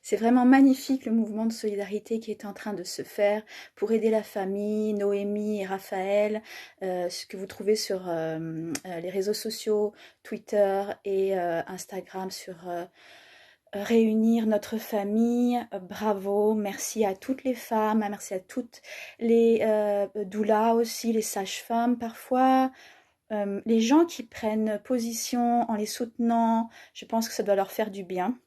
C'est vraiment magnifique le mouvement de solidarité qui est en train de se faire pour aider la famille, Noémie et Raphaël, ce que vous trouvez sur les réseaux sociaux, Twitter et Instagram sur réunir notre famille. Bravo, merci à toutes les femmes, merci à toutes les doulas aussi, les sages-femmes parfois. Les gens qui prennent position en les soutenant, je pense que ça doit leur faire du bien.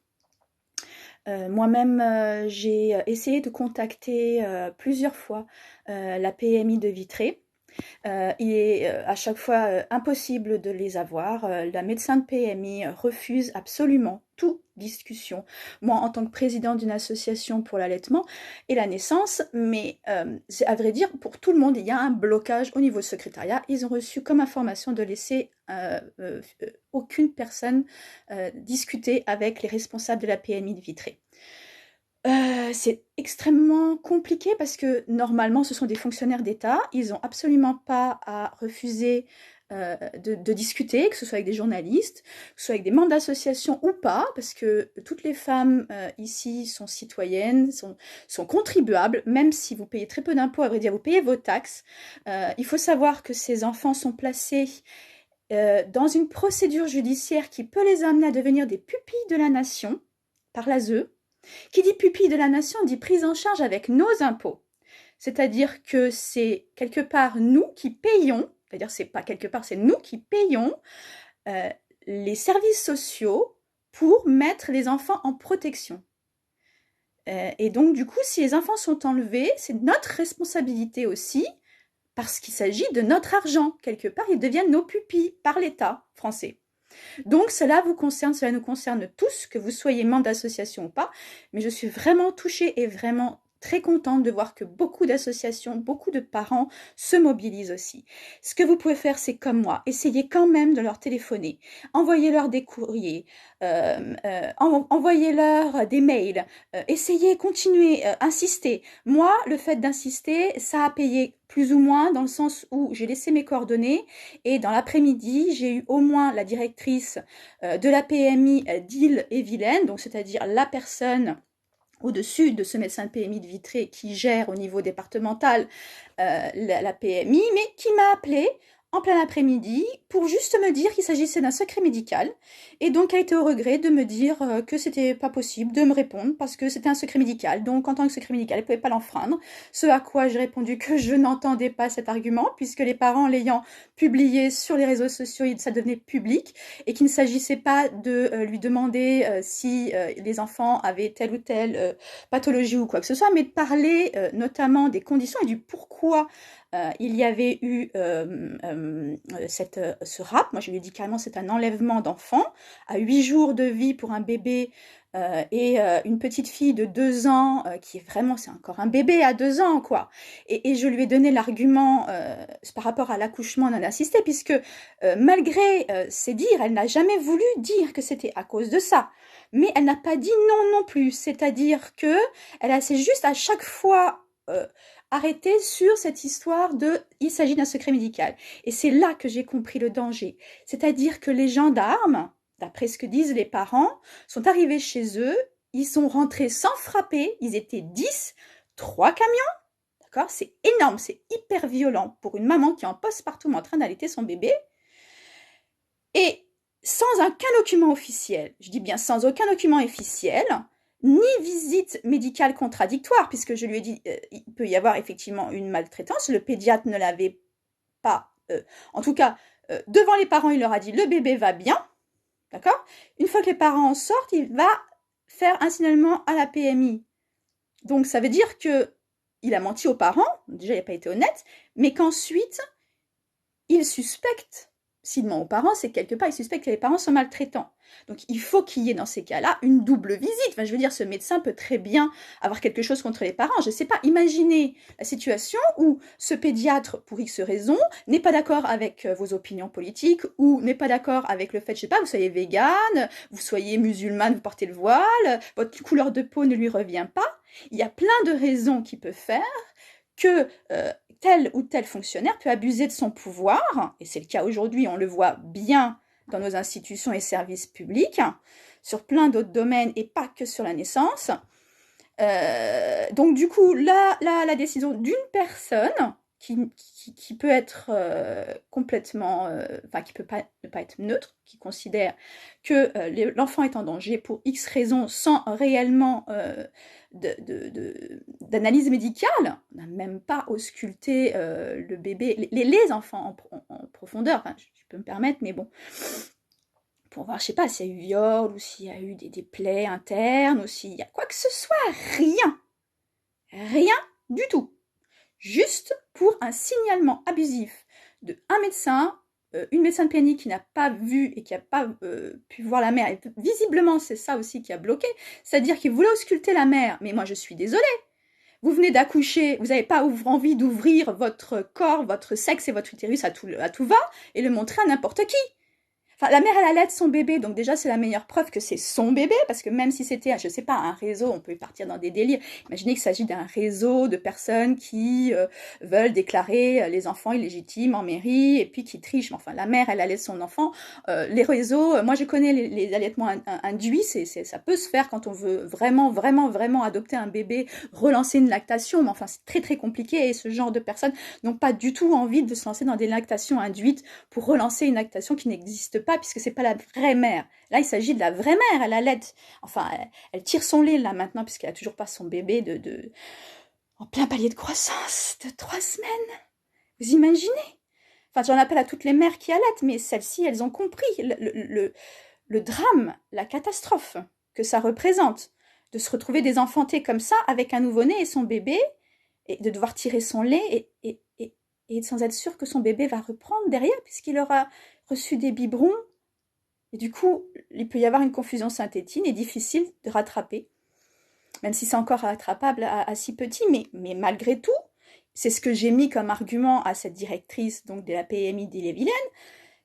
Moi-même, j'ai essayé de contacter plusieurs fois la PMI de Vitré. Il est à chaque fois impossible de les avoir. La médecin de PMI refuse absolument toute discussion. Moi, en tant que présidente d'une association pour l'allaitement et la naissance, mais à vrai dire, pour tout le monde, il y a un blocage au niveau du secrétariat. Ils ont reçu comme information de laisser aucune personne discuter avec les responsables de la PMI de Vitré. C'est extrêmement compliqué parce que normalement ce sont des fonctionnaires d'État, ils n'ont absolument pas à refuser de discuter, que ce soit avec des journalistes, que ce soit avec des membres d'associations ou pas, parce que toutes les femmes ici sont citoyennes, sont contribuables, même si vous payez très peu d'impôts, à vrai dire, vous payez vos taxes. Il faut savoir que ces enfants sont placés dans une procédure judiciaire qui peut les amener à devenir des pupilles de la nation par l'ASE. Qui dit pupille de la nation dit prise en charge avec nos impôts. C'est-à-dire que c'est quelque part nous qui payons, c'est-à-dire c'est pas quelque part, c'est nous qui payons les services sociaux pour mettre les enfants en protection. Et donc du coup, si les enfants sont enlevés, c'est notre responsabilité aussi, parce qu'il s'agit de notre argent. Quelque part, ils deviennent nos pupilles par l'État français. Donc cela vous concerne, cela nous concerne tous, que vous soyez membre d'association ou pas, mais je suis vraiment touchée et vraiment très contente de voir que beaucoup d'associations, beaucoup de parents se mobilisent aussi. Ce que vous pouvez faire, c'est comme moi, essayez quand même de leur téléphoner, envoyez-leur des courriers, envoyez-leur des mails, essayez, continuez, insistez. Moi, le fait d'insister, ça a payé plus ou moins dans le sens où j'ai laissé mes coordonnées et dans l'après-midi, j'ai eu au moins la directrice de la PMI d'Ille-et-Vilaine, donc c'est-à-dire la personne au-dessus de ce médecin de PMI de Vitré qui gère au niveau départemental la PMI, mais qui m'a appelée en plein après-midi pour juste me dire qu'il s'agissait d'un secret médical. Et donc, elle était au regret de me dire que c'était pas possible de me répondre parce que c'était un secret médical. Donc, en tant que secret médical, elle pouvait pas l'enfreindre. Ce à quoi j'ai répondu que je n'entendais pas cet argument puisque les parents l'ayant publié sur les réseaux sociaux, ça devenait public et qu'il ne s'agissait pas de lui demander si les enfants avaient telle ou telle pathologie ou quoi que ce soit, mais de parler notamment des conditions et du pourquoi il y avait eu ce rap. Moi, je lui ai dit carrément c'est un enlèvement d'enfant à 8 jours de vie pour un bébé et une petite fille de 2 ans qui est vraiment, c'est encore un bébé à 2 ans, quoi. Et je lui ai donné l'argument par rapport à l'accouchement non assisté, puisque malgré ses dires, elle n'a jamais voulu dire que c'était à cause de ça. Mais elle n'a pas dit non non plus, c'est-à-dire que elle s'est juste à chaque fois arrêtée sur cette histoire de il s'agit d'un secret médical. Et c'est là que j'ai compris le danger. C'est-à-dire que les gendarmes, d'après ce que disent les parents, sont arrivés chez eux, ils sont rentrés sans frapper, ils étaient 10, 3 camions, d'accord? C'est énorme, c'est hyper violent pour une maman qui est en postpartum en train d'allaiter son bébé. Et sans aucun document officiel, je dis bien sans aucun document officiel, ni visite médicale contradictoire, puisque je lui ai dit il peut y avoir effectivement une maltraitance, le pédiatre ne l'avait pas, en tout cas, devant les parents, il leur a dit le bébé va bien, d'accord? Une fois que les parents en sortent, il va faire un signalement à la PMI. Donc ça veut dire que il a menti aux parents, déjà il n'a pas été honnête, mais qu'ensuite, il suspecte. S'il ment aux parents, c'est que quelque part, il suspecte que les parents sont maltraitants. Donc, il faut qu'il y ait dans ces cas-là une double visite. Enfin, je veux dire, ce médecin peut très bien avoir quelque chose contre les parents. Je ne sais pas, imaginez la situation où ce pédiatre, pour X raisons, n'est pas d'accord avec vos opinions politiques ou n'est pas d'accord avec le fait, je ne sais pas, vous soyez végane, vous soyez musulmane, vous portez le voile, votre couleur de peau ne lui revient pas. Il y a plein de raisons qu'il peut faire que tel ou tel fonctionnaire peut abuser de son pouvoir, et c'est le cas aujourd'hui, on le voit bien dans nos institutions et services publics, sur plein d'autres domaines et pas que sur la naissance. Donc du coup, la décision d'une personne qui peut être complètement, enfin qui peut pas, ne pas être neutre, qui considère que l'enfant est en danger pour X raisons sans réellement d'analyse médicale, on n'a même pas ausculté le bébé, les enfants en profondeur, enfin, je peux me permettre, mais bon, pour voir, je sais pas, s'il y a eu viol, ou s'il y a eu des plaies internes, ou s'il y a quoi que ce soit, rien. Rien du tout. Juste pour un signalement abusif de un médecin, une médecin de PMI qui n'a pas vu et qui n'a pas pu voir la mère. Et visiblement, c'est ça aussi qui a bloqué. C'est-à-dire qu'il voulait ausculter la mère. Mais moi, je suis désolée. Vous venez d'accoucher, vous n'avez pas envie d'ouvrir votre corps, votre sexe et votre utérus à tout va et le montrer à n'importe qui. Enfin, la mère, elle allait son bébé, donc déjà, c'est la meilleure preuve que c'est son bébé, parce que même si c'était, je sais pas, un réseau, on peut partir dans des délires. Imaginez qu'il s'agit d'un réseau de personnes qui veulent déclarer les enfants illégitimes en mairie, et puis qui trichent. Enfin, la mère, elle allait son enfant. Les réseaux, moi, je connais les allaitements induits, ça peut se faire quand on veut vraiment, vraiment, vraiment adopter un bébé, relancer une lactation, mais enfin, c'est très, très compliqué, et ce genre de personnes n'ont pas du tout envie de se lancer dans des lactations induites pour relancer une lactation qui n'existe pas, puisque c'est pas la vraie mère. Là, il s'agit de la vraie mère, elle allait, enfin, elle tire son lait là maintenant, puisqu'elle a toujours pas son bébé en plein palier de croissance de 3 semaines. Vous imaginez? Enfin, j'en appelle à toutes les mères qui allaitent, mais celles-ci, elles ont compris le drame, la catastrophe que ça représente, de se retrouver désenfanté comme ça, avec un nouveau-né et son bébé, et de devoir tirer son lait, et sans être sûr que son bébé va reprendre derrière, puisqu'il aura reçu des biberons. Et du coup, il peut y avoir une confusion synthétine et difficile de rattraper, même si c'est encore rattrapable à si petit, mais malgré tout, c'est ce que j'ai mis comme argument à cette directrice donc de la PMI d'Ille-et-Vilaine,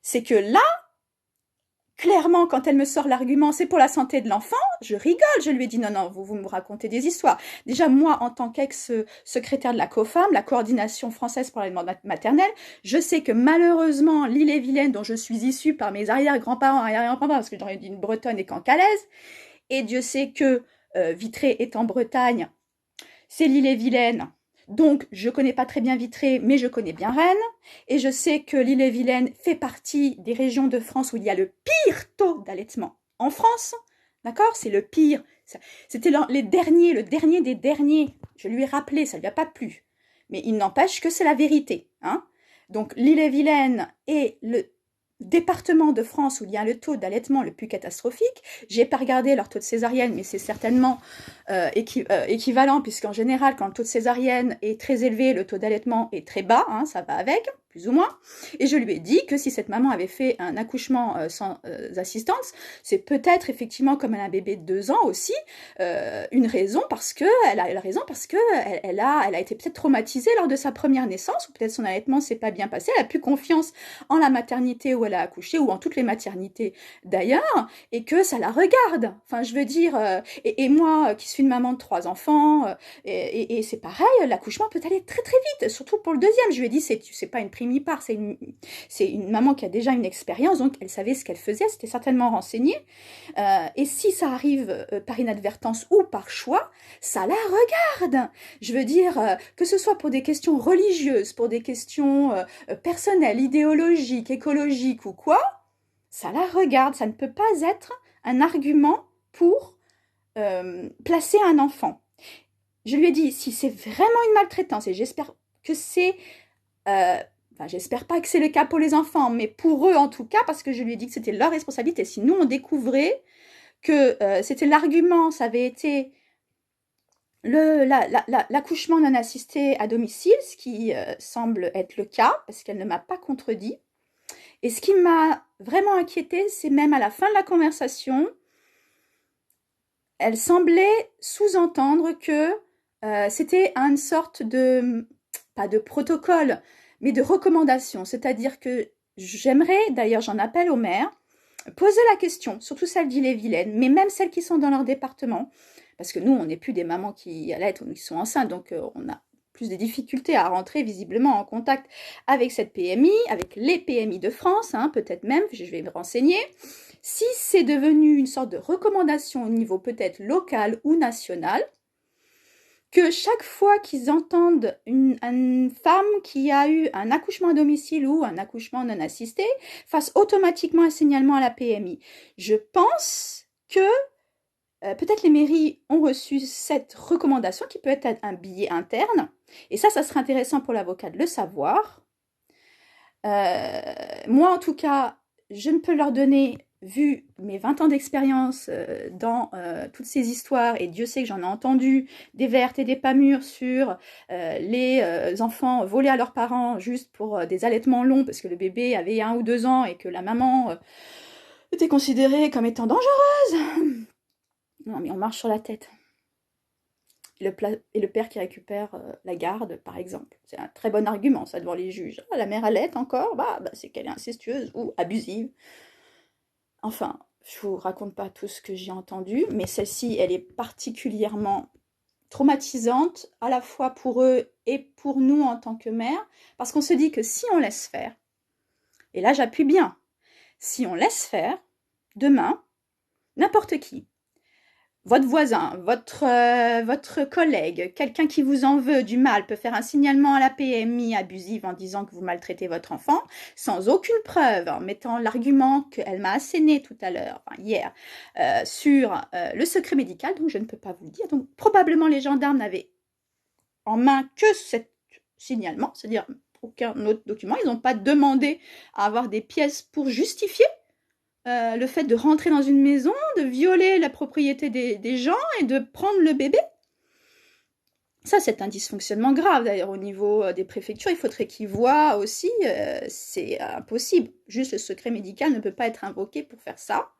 c'est que là, clairement, quand elle me sort l'argument, c'est pour la santé de l'enfant, je rigole, je lui ai dit non, vous me racontez des histoires. Déjà, moi, en tant qu'ex-secrétaire de la COFAM, la coordination française pour l'allaitement maternel, je sais que malheureusement, l'Ille-et-Vilaine, dont je suis issue par mes arrière-grands-parents, parce que j'aurais dit une bretonne et cancalaise, et Dieu sait que Vitré est en Bretagne, c'est l'Ille-et-Vilaine. Donc, je ne connais pas très bien Vitré, mais je connais bien Rennes. Et je sais que l'Ille-et-Vilaine fait partie des régions de France où il y a le pire taux d'allaitement en France. D'accord? C'est le pire. C'était le dernier des derniers. Je lui ai rappelé, ça ne lui a pas plu. Mais il n'empêche que c'est la vérité. Hein? Donc, l'Ille-et-Vilaine est le département de France où il y a le taux d'allaitement le plus catastrophique. J'ai pas regardé leur taux de césarienne, mais c'est certainement équivalent, puisqu'en général, quand le taux de césarienne est très élevé, le taux d'allaitement est très bas, hein, ça va avec, plus ou moins. Et je lui ai dit que si cette maman avait fait un accouchement sans assistance, c'est peut-être effectivement, comme elle a un bébé de 2 ans aussi, une raison parce que elle a été peut-être traumatisée lors de sa première naissance, ou peut-être son allaitement s'est pas bien passé, elle a plus confiance en la maternité où elle a accouché, ou en toutes les maternités d'ailleurs, et que ça la regarde. Enfin, je veux dire, et moi qui suis une maman de 3 enfants, et c'est pareil, l'accouchement peut aller très très vite, surtout pour le deuxième. Je lui ai dit, c'est pas une primipare, c'est une maman qui a déjà une expérience, donc elle savait ce qu'elle faisait, elle s'était certainement renseignée. Et si ça arrive par inadvertance ou par choix, ça la regarde. Je veux dire, que ce soit pour des questions religieuses, pour des questions personnelles, idéologiques, écologiques ou quoi, ça la regarde. Ça ne peut pas être un argument pour placer un enfant. Je lui ai dit, si c'est vraiment une maltraitance, et j'espère que c'est... Enfin, j'espère pas que c'est le cas pour les enfants, mais pour eux en tout cas, parce que je lui ai dit que c'était leur responsabilité. Si nous, on découvrait que c'était l'argument, ça avait été l'accouchement non assisté à domicile, ce qui semble être le cas, parce qu'elle ne m'a pas contredit. Et ce qui m'a vraiment inquiétée, c'est même à la fin de la conversation, elle semblait sous-entendre que c'était une sorte de, pas de protocole, mais de recommandation. C'est-à-dire que j'aimerais, d'ailleurs j'en appelle aux mères, poser la question, surtout celles d'Ille-et-Vilaine, mais même celles qui sont dans leur département, parce que nous, on n'est plus des mamans qui allaitent ou qui sont enceintes, donc on a plus de difficultés à rentrer visiblement en contact avec cette PMI, avec les PMI de France, hein, peut-être même, je vais me renseigner. Si c'est devenu une sorte de recommandation au niveau peut-être local ou national, que chaque fois qu'ils entendent une femme qui a eu un accouchement à domicile ou un accouchement non assisté, fasse automatiquement un signalement à la PMI. Je pense que peut-être les mairies ont reçu cette recommandation qui peut être un billet interne. Et ça serait intéressant pour l'avocat de le savoir. Moi, en tout cas, je ne peux leur donner, vu mes 20 ans d'expérience dans toutes ces histoires, et Dieu sait que j'en ai entendu des vertes et des pas mûres sur les enfants volés à leurs parents juste pour des allaitements longs, parce que le bébé avait 1 ou 2 ans et que la maman était considérée comme étant dangereuse. Non, mais on marche sur la tête. Et le père qui récupère la garde, par exemple. C'est un très bon argument, ça, devant les juges. Ah, la mère allaite encore, c'est qu'elle est incestueuse ou abusive. Enfin, je vous raconte pas tout ce que j'ai entendu, mais celle-ci, elle est particulièrement traumatisante, à la fois pour eux et pour nous en tant que mère, parce qu'on se dit que si on laisse faire, et là j'appuie bien, si on laisse faire, demain, n'importe qui, votre voisin, votre collègue, quelqu'un qui vous en veut du mal peut faire un signalement à la PMI abusive en disant que vous maltraitez votre enfant, sans aucune preuve, en mettant l'argument qu'elle m'a asséné tout à l'heure, enfin hier, sur le secret médical, donc je ne peux pas vous le dire. Donc probablement les gendarmes n'avaient en main que cet signalement, c'est-à-dire aucun autre document. Ils n'ont pas demandé à avoir des pièces pour justifier le fait de rentrer dans une maison, de violer la propriété des gens et de prendre le bébé. Ça, c'est un dysfonctionnement grave, d'ailleurs, au niveau des préfectures. Il faudrait qu'ils voient aussi, c'est impossible. Juste le secret médical ne peut pas être invoqué pour faire ça.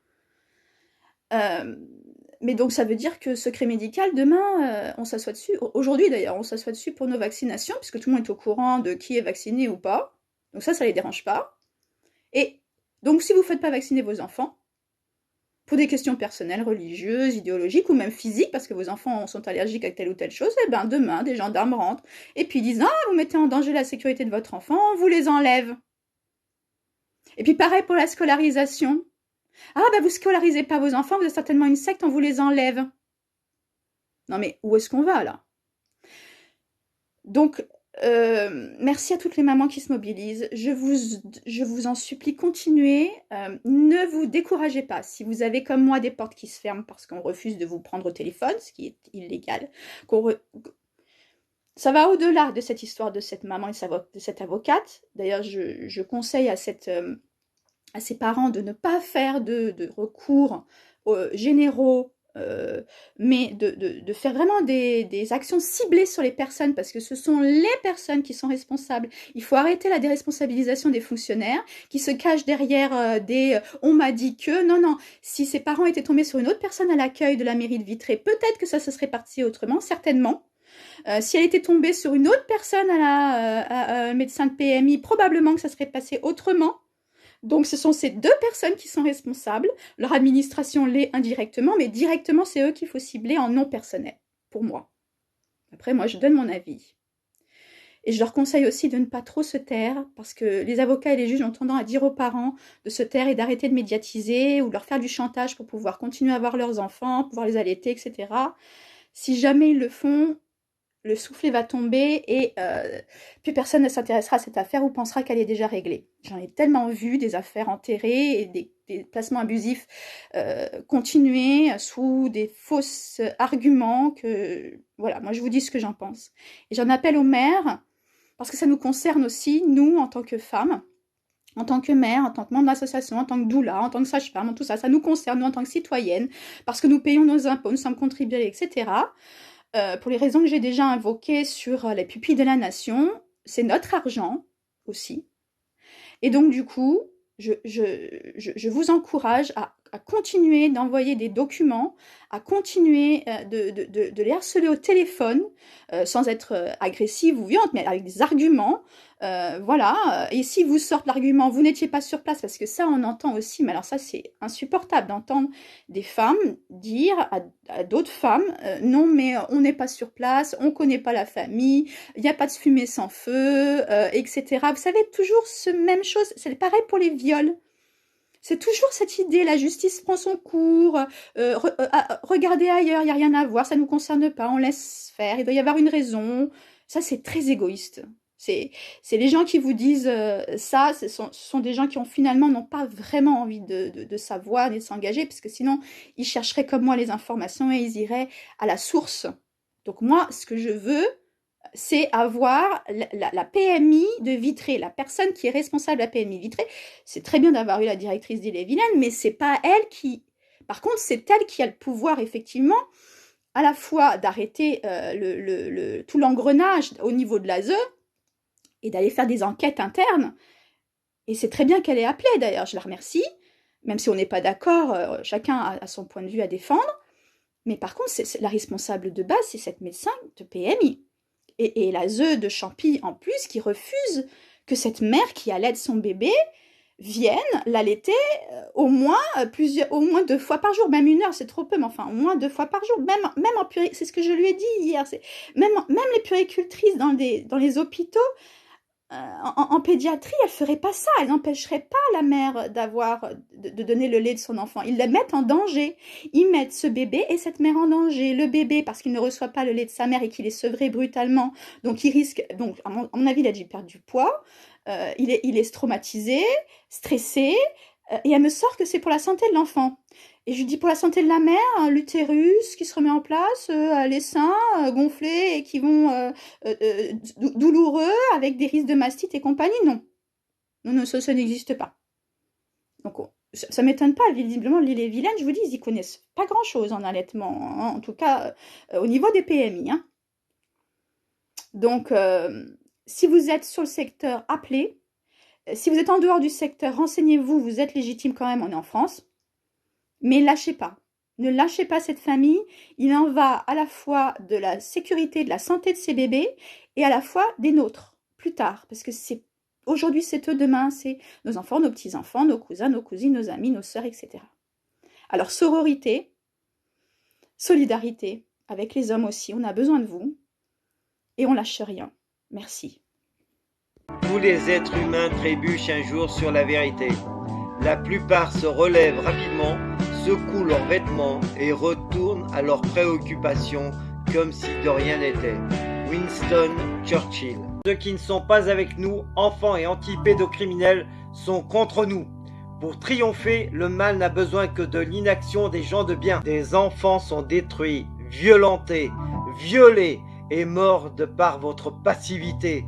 Mais donc, ça veut dire que secret médical, demain, on s'assoit dessus. Aujourd'hui, d'ailleurs, on s'assoit dessus pour nos vaccinations, puisque tout le monde est au courant de qui est vacciné ou pas. Donc ça les dérange pas. Et donc, si vous ne faites pas vacciner vos enfants, pour des questions personnelles, religieuses, idéologiques ou même physiques, parce que vos enfants sont allergiques à telle ou telle chose, et ben demain, des gendarmes rentrent et puis disent « Ah, vous mettez en danger la sécurité de votre enfant, on vous les enlève. » Et puis pareil pour la scolarisation. « Ah, vous scolarisez pas vos enfants, vous êtes certainement une secte, on vous les enlève. » Non mais où est-ce qu'on va là? Donc, merci à toutes les mamans qui se mobilisent. Je vous en supplie, continuez. Ne vous découragez pas. Si vous avez comme moi des portes qui se ferment parce qu'on refuse de vous prendre au téléphone, ce qui est illégal, ça va au-delà de cette histoire de cette maman et de cette avocate. D'ailleurs, je conseille à ces parents de ne pas faire de recours généraux, mais de faire vraiment des actions ciblées sur les personnes, parce que ce sont les personnes qui sont responsables. Il faut arrêter la déresponsabilisation des fonctionnaires qui se cachent derrière on m'a dit que... Non, si ces parents étaient tombés sur une autre personne à l'accueil de la mairie de Vitré, peut-être que ça se serait parti autrement, certainement. Si elle était tombée sur une autre personne à un médecin de PMI, probablement que ça serait passé autrement. Donc ce sont ces deux personnes qui sont responsables. Leur administration l'est indirectement, mais directement, c'est eux qu'il faut cibler en nom personnel, pour moi. Après, moi, je donne mon avis. Et je leur conseille aussi de ne pas trop se taire, parce que les avocats et les juges ont tendance à dire aux parents de se taire et d'arrêter de médiatiser, ou de leur faire du chantage pour pouvoir continuer à avoir leurs enfants, pouvoir les allaiter, etc. Si jamais ils le font, le soufflet va tomber et plus personne ne s'intéressera à cette affaire ou pensera qu'elle est déjà réglée. J'en ai tellement vu des affaires enterrées et des placements abusifs continuer sous des fausses arguments que... Voilà, moi je vous dis ce que j'en pense. Et j'en appelle aux mères, parce que ça nous concerne aussi, nous, en tant que femmes, en tant que mère, en tant que membre d'association, en tant que doula, en tant que sage-femme, tout ça, ça nous concerne, nous, en tant que citoyennes, parce que nous payons nos impôts, nous sommes contribuables, etc., pour les raisons que j'ai déjà invoquées sur les pupilles de la nation, c'est notre argent aussi. Et donc, du coup, je vous encourage à continuer d'envoyer des documents, à continuer de les harceler au téléphone, sans être agressive ou violente, mais avec des arguments. Voilà. Et si vous sortez l'argument, vous n'étiez pas sur place, parce que ça, on entend aussi, mais alors ça, c'est insupportable d'entendre des femmes dire à d'autres femmes, non, mais on n'est pas sur place, on ne connaît pas la famille, il n'y a pas de fumée sans feu, etc. Vous savez, toujours ce même chose, c'est pareil pour les viols. C'est toujours cette idée, la justice prend son cours, regardez ailleurs, il n'y a rien à voir, ça ne nous concerne pas, on laisse faire, il doit y avoir une raison. Ça, c'est très égoïste. C'est les gens qui vous disent ça, ce sont des gens qui finalement n'ont pas vraiment envie de savoir ni de s'engager, parce que sinon, ils chercheraient comme moi les informations et ils iraient à la source. Donc moi, ce que je veux, c'est avoir la PMI de Vitré, la personne qui est responsable de la PMI Vitré. C'est très bien d'avoir eu la directrice d'Ille-et-Vilaine, mais c'est pas elle qui... Par contre, c'est elle qui a le pouvoir, effectivement, à la fois d'arrêter tout l'engrenage au niveau de l'ASE et d'aller faire des enquêtes internes. Et c'est très bien qu'elle ait appelé, d'ailleurs, je la remercie, même si on n'est pas d'accord, chacun a son point de vue à défendre. Mais par contre, la responsable de base, c'est cette médecin de PMI. Et l'ASE de Champy, en plus, qui refuse que cette mère qui allaite son bébé vienne l'allaiter au moins 2 fois par jour, même 1 heure, c'est trop peu, mais enfin, au moins 2 fois par jour, même en puéricultrice, c'est ce que je lui ai dit hier, même les puéricultrices dans les hôpitaux, en pédiatrie, elles ne feraient pas ça, elles n'empêcheraient pas la mère de donner le lait de son enfant. Ils la mettent en danger. Ils mettent ce bébé et cette mère en danger. Le bébé, parce qu'il ne reçoit pas le lait de sa mère et qu'il est sevré brutalement, donc il risque, donc à mon avis, il a dû perdre du poids, il est traumatisé, stressé, et elle me sort que c'est pour la santé de l'enfant. Et je lui dis pour la santé de la mère, l'utérus qui se remet en place, les seins gonflés et qui vont douloureux avec des risques de mastite et compagnie. Non, ça n'existe pas. Donc ça m'étonne pas, visiblement l'Ille-et-Vilaine, je vous dis, ils y connaissent pas grand-chose en allaitement, hein, en tout cas au niveau des PMI. Hein. Donc si vous êtes sur le secteur, appelez. Si vous êtes en dehors du secteur, renseignez-vous, vous êtes légitime quand même, on est en France. Mais lâchez pas. Ne lâchez pas cette famille. Il en va à la fois de la sécurité, de la santé de ces bébés et à la fois des nôtres, plus tard. Parce que aujourd'hui, c'est eux, demain, c'est nos enfants, nos petits-enfants, nos cousins, nos cousines, nos amis, nos sœurs, etc. Alors, sororité, solidarité, avec les hommes aussi. On a besoin de vous. Et on lâche rien. Merci. Tous les êtres humains trébuchent un jour sur la vérité. La plupart se relèvent rapidement, secouent leurs vêtements et retournent à leurs préoccupations comme si de rien n'était. Winston Churchill. Ceux qui ne sont pas avec nous, enfants et anti-pédocriminels, sont contre nous. Pour triompher, le mal n'a besoin que de l'inaction des gens de bien. Des enfants sont détruits, violentés, violés et morts de par votre passivité.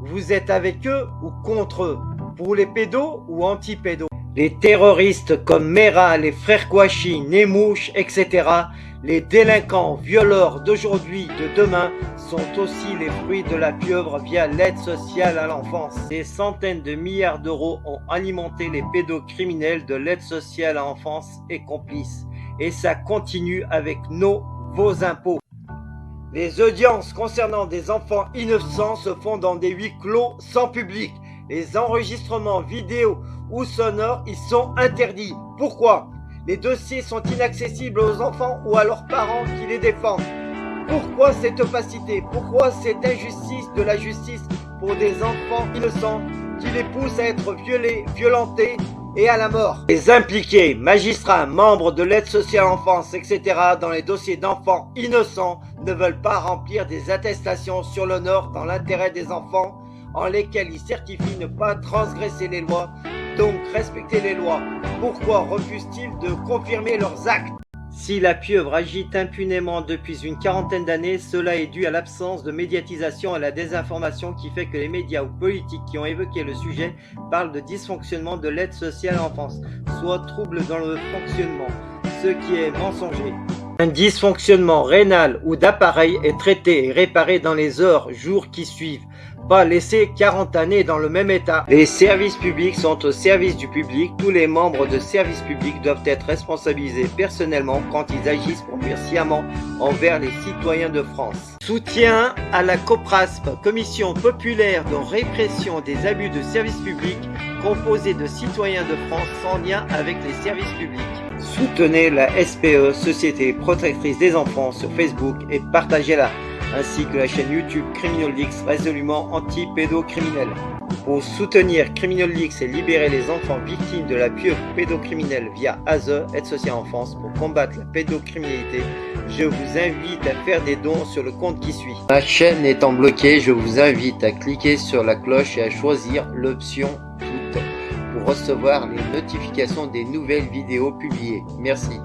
Vous êtes avec eux ou contre eux? Pour les pédos ou anti-pédos? Les terroristes comme Mera, les frères Kouachi, Nemouche, etc., les délinquants, violeurs d'aujourd'hui, de demain, sont aussi les fruits de la pieuvre via l'aide sociale à l'enfance. Des centaines de milliards d'euros ont alimenté les pédocriminels de l'aide sociale à l'enfance et complices. Et ça continue avec vos impôts. Les audiences concernant des enfants innocents se font dans des huis clos sans public. Les enregistrements vidéo ou sonores y sont interdits. Pourquoi? Les dossiers sont inaccessibles aux enfants ou à leurs parents qui les défendent. Pourquoi cette opacité? Pourquoi cette injustice de la justice pour des enfants innocents qui les pousse à être violés, violentés et à la mort? Les impliqués, magistrats, membres de l'aide sociale à l'enfance, etc. dans les dossiers d'enfants innocents ne veulent pas remplir des attestations sur l'honneur dans l'intérêt des enfants en lesquels ils certifient ne pas transgresser les lois, donc respecter les lois. Pourquoi refusent-ils de confirmer leurs actes? Si la pieuvre agite impunément depuis une quarantaine d'années, cela est dû à l'absence de médiatisation et à la désinformation qui fait que les médias ou politiques qui ont évoqué le sujet parlent de dysfonctionnement de l'aide sociale à l'enfance, soit trouble dans le fonctionnement, ce qui est mensonger. Un dysfonctionnement rénal ou d'appareil est traité et réparé dans les heures, jours qui suivent. Pas laisser 40 années dans le même état. Les services publics sont au service du public. Tous les membres de services publics doivent être responsabilisés personnellement quand ils agissent pour nuire sciemment envers les citoyens de France. Soutien à la COPRASP, Commission populaire de répression des abus de services publics, composée de citoyens de France sans lien avec les services publics. Soutenez la SPE, Société Protectrice des Enfants, sur Facebook et partagez-la, ainsi que la chaîne YouTube Criminolix, résolument anti-pédocriminel. Pour soutenir Criminal-X et libérer les enfants victimes de la pieuvre pédocriminelle via ASE, Aide sociale en France, pour combattre la pédocriminalité, je vous invite à faire des dons sur le compte qui suit. Ma chaîne étant bloquée, je vous invite à cliquer sur la cloche et à choisir l'option toutes pour recevoir les notifications des nouvelles vidéos publiées. Merci.